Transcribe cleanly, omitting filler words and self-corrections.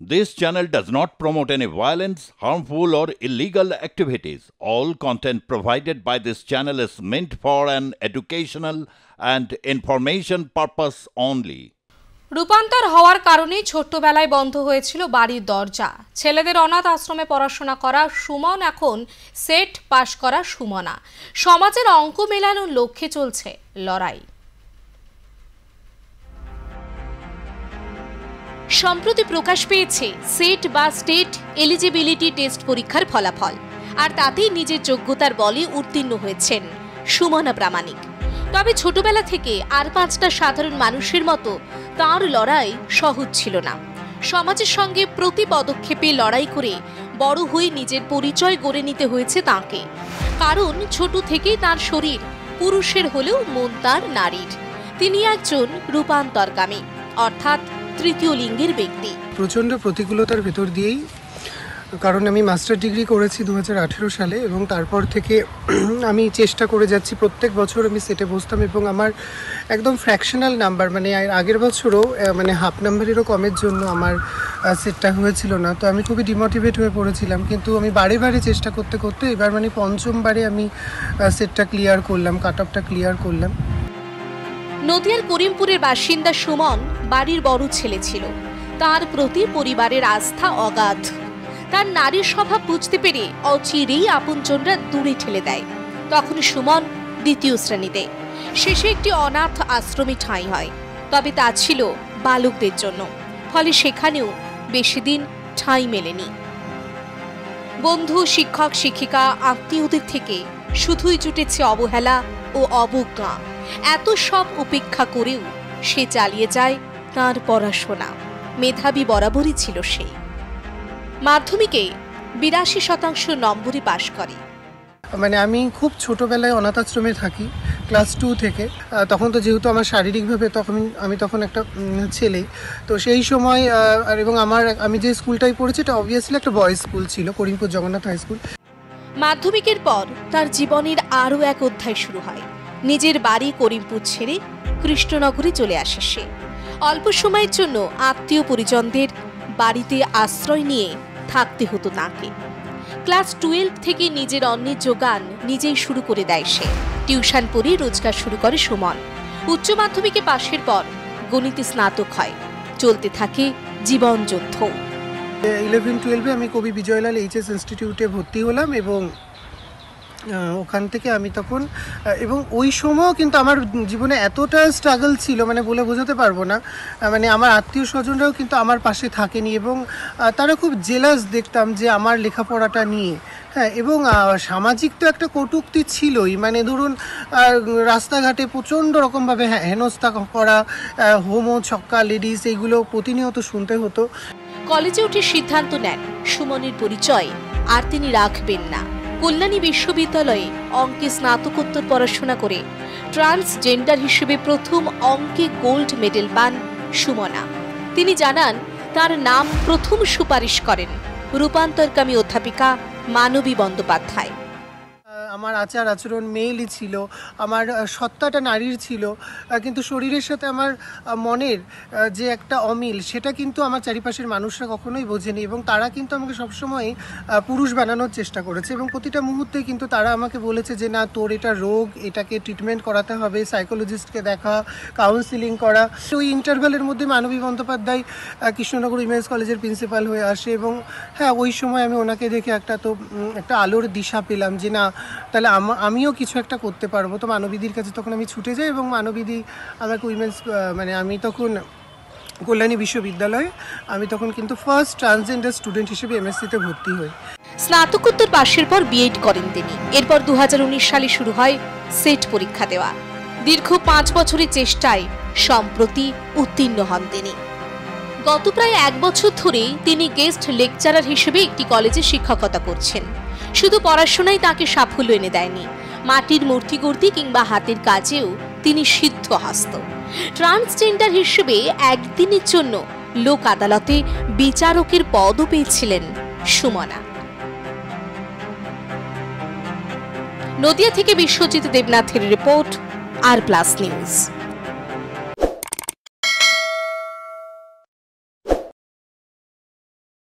This channel does not promote any violence, harmful, or illegal activities. All content provided by this channel is meant for an educational and information purpose only. রূপান্তর হওয়ার কারণে ছোট্টবেলায় বন্ধ হয়েছিল বাড়ির দরজা। ছেলেদের অনাথ আশ্রমে পড়াশোনা করা সুমন এখন সেট পাশ করা সুমনা। সমাজের অঙ্ক মেলানোর লক্ষ্যে চলছে লড়াই। সম্প্রতি প্রকাশ পেয়েছে সেট বা স্টেট এলিজিবিলিটি টেস্ট পরীক্ষার ফলাফল, আর তাতেই নিজের যোগ্যতার বলে উত্তীর্ণ হয়েছেন সুমনা প্রামাণিক। তবে ছোটবেলা থেকে আর 5টা সাধারণ মানুষের মতো তার লড়াই সহজ ছিল না। সমাজের সঙ্গে প্রতি পদক্ষেপে লড়াই করে বড় হয়ে নিজের পরিচয় গড়ে নিতে হয়েছে তাকে। কারণ ছোট থেকেই তার শরীর পুরুষের হলেও মন তার নারীর। তিনি একজন রূপান্তরকামী, অর্থাৎ তৃতীয় লিঙ্গের ব্যক্তি। প্রচণ্ড প্রতিকূলতার ভেতর দিয়েই, কারণ আমি মাস্টার ডিগ্রি করেছি 2018 সালে এবং তারপর থেকে আমি চেষ্টা করে যাচ্ছি। প্রত্যেক বছর আমি সেটে বসতাম এবং আমার একদম ফ্র্যাকশনাল নাম্বার, মানে আগের বছরও মানে হাফ নাম্বারেরও কমের জন্য আমার সেটটা হয়েছিল না। তো আমি খুবই ডিমোটিভেট হয়ে পড়েছিলাম, কিন্তু আমি বারে বারে চেষ্টা করতে করতে এবার মানে পঞ্চমবারে আমি সেটটা ক্লিয়ার করলাম, কাট অফটা ক্লিয়ার করলাম। নদিয়ার করিমপুরের বাসিন্দা সুমন বাড়ির বড় ছেলে ছিল। তার প্রতি পরিবারের আস্থা অগাধ। তার নারীর স্বভাব বুঝতে পেরে অচিরেই আপনজনরা দূরে ঠেলে দেয়। তখন সুমন দ্বিতীয় শ্রেণীতে। শেষে একটি অনাথ আশ্রমে ঠাঁই হয়, তবে তা ছিল বালকদের জন্য। ফলে সেখানেও বেশি দিন ঠাঁই মেলেনি। বন্ধু, শিক্ষক, শিক্ষিকা, আত্মীয়দের থেকে শুধুই জুটেছে অবহেলা ও অবজ্ঞা। এত সব উপেক্ষা করেও সে চালিয়ে যায় তার পড়াশোনা। মেধাবী বরাবরই ছিল সে। মাধ্যমিকে 82% নম্বরে পাশ করে। মানে আমি খুব ছোটবেলায় অনাথ আশ্রমে থাকি, ক্লাস 2 থেকে। তখন তো যেহেতু আমার শারীরিকভাবে আমি তখন একটা ছেলে, তো সেই সময় এবং আমি যে স্কুলটাই পড়েছি এটা অবভিয়াসলি একটা বয়েজ স্কুল ছিল, করিমপুর জগন্নাথ হাই স্কুল। মাধ্যমিকের পর তার জীবনের আরও এক অধ্যায় শুরু হয়। নিজের বাড়ি করিমপুর ছেড়ে কৃষ্ণনগরে চলে আসে সে। অল্প সময়ের জন্য আত্মীয় পরিজনদের বাড়িতে আশ্রয় নিয়ে থাকতে হতো তাকে। ক্লাস 12 থেকে নিজের অন্নের যোগান নিজেই শুরু করে দেয় সে। টিউশন পড়ে রোজগার শুরু করে সুমন। উচ্চ মাধ্যমিকে পাশের পর গণিতে স্নাতক হয়। চলতে থাকে জীবন যুদ্ধ। 11-12 আমি কবি বিজয়লাল এইচএস ইনস্টিটিউটে ভর্তি হলাম এবং ওখান থেকে আমি তখন এবং ওই সময়ও কিন্তু আমার জীবনে এতটা স্ট্রাগল ছিল, মানে বলে বোঝাতে পারবো না। মানে আমার আত্মীয় স্বজনরাও কিন্তু আমার পাশে থাকেনি এবং তারা খুব জেলাস দেখতাম যে আমার লেখাপড়াটা নিয়ে। হ্যাঁ, এবং সামাজিক তো একটা কটূক্তি ছিলই। মানে ধরুন রাস্তাঘাটে প্রচণ্ড রকমভাবে হেনস্থা করা, হোমো, ছক্কা, লেডিস, এইগুলো প্রতিনিয়ত শুনতে হতো। কলেজে উঠে সিদ্ধান্ত নেন সুমনের পরিচয় আর তিনি রাখবেন না। কল্যাণী বিশ্ববিদ্যালয়ে অঙ্কে স্নাতকোত্তর পড়াশোনা করে ট্রান্সজেন্ডার হিসেবে প্রথম অঙ্কে গোল্ড মেডেল পান সুমনা। তিনি জানান তার নাম প্রথম সুপারিশ করেন রূপান্তরকামী অধ্যাপিকা মানবী বন্দ্যোপাধ্যায়। আমার আচার আচরণ মেয়েলি ছিল, আমার সত্তাটা নারীর ছিল, কিন্তু শরীরের সাথে আমার মনের যে একটা অমিল, সেটা কিন্তু আমার চারিপাশের মানুষরা কখনোই বোঝেনি এবং তারা কিন্তু আমাকে সবসময় পুরুষ বানানোর চেষ্টা করেছে এবং প্রতিটা মুহূর্তে কিন্তু তারা আমাকে বলেছে যে না, তোর এটা রোগ, এটাকে ট্রিটমেন্ট করাতে হবে, সাইকোলজিস্টকে দেখা, কাউন্সিলিং করা। ওই ইন্টারভ্যালের মধ্যে মানবী বন্দ্যোপাধ্যায় কৃষ্ণনগর উইমেন্স কলেজের প্রিন্সিপাল হয়ে আসে এবং হ্যাঁ, ওই সময় আমি ওনাকে দেখে একটা আলোর দিশা পেলাম যে না, তাহলে আমিও কিছু একটা করতে পারবো। তো মানবীদির কাছে তখন আমি ছুটে যাই এবং মানবীদি আমাকে উইমেন্স, মানে আমি তখন কল্যাণী বিশ্ববিদ্যালয়ে আমি তখন কিন্তু ফার্স্ট ট্রান্সজেন্ডার স্টুডেন্ট হিসেবে এমএসসিতে ভর্তি হই। স্নাতকোত্তর পাশের পর বিএড করেন তিনি। এরপর 2019 সালে শুরু হয় সেট পরীক্ষা দেওয়া। দীর্ঘ 5 বছরের চেষ্টায় সম্প্রতি উত্তীর্ণ হন তিনি। গত প্রায় 1 বছর ধরে তিনি গেস্ট লেকচারার হিসেবে একটি কলেজে শিক্ষকতা করছেন। শুধু পড়াশোনায় তাকে সাফল্য এনে দেয়নি, মাটির মূর্তি গড়তে কিংবা হাতের কাজেও তিনি সিদ্ধহস্ত। ট্রান্সজেন্ডার হিসেবে একদিনের জন্য লোক আদালতে বিচারকের পদও পেয়েছিলেন সুমনা। নদিয়া থেকে বিশ্বজিৎ দেবনাথের রিপোর্ট, আর প্লাস নিউজ।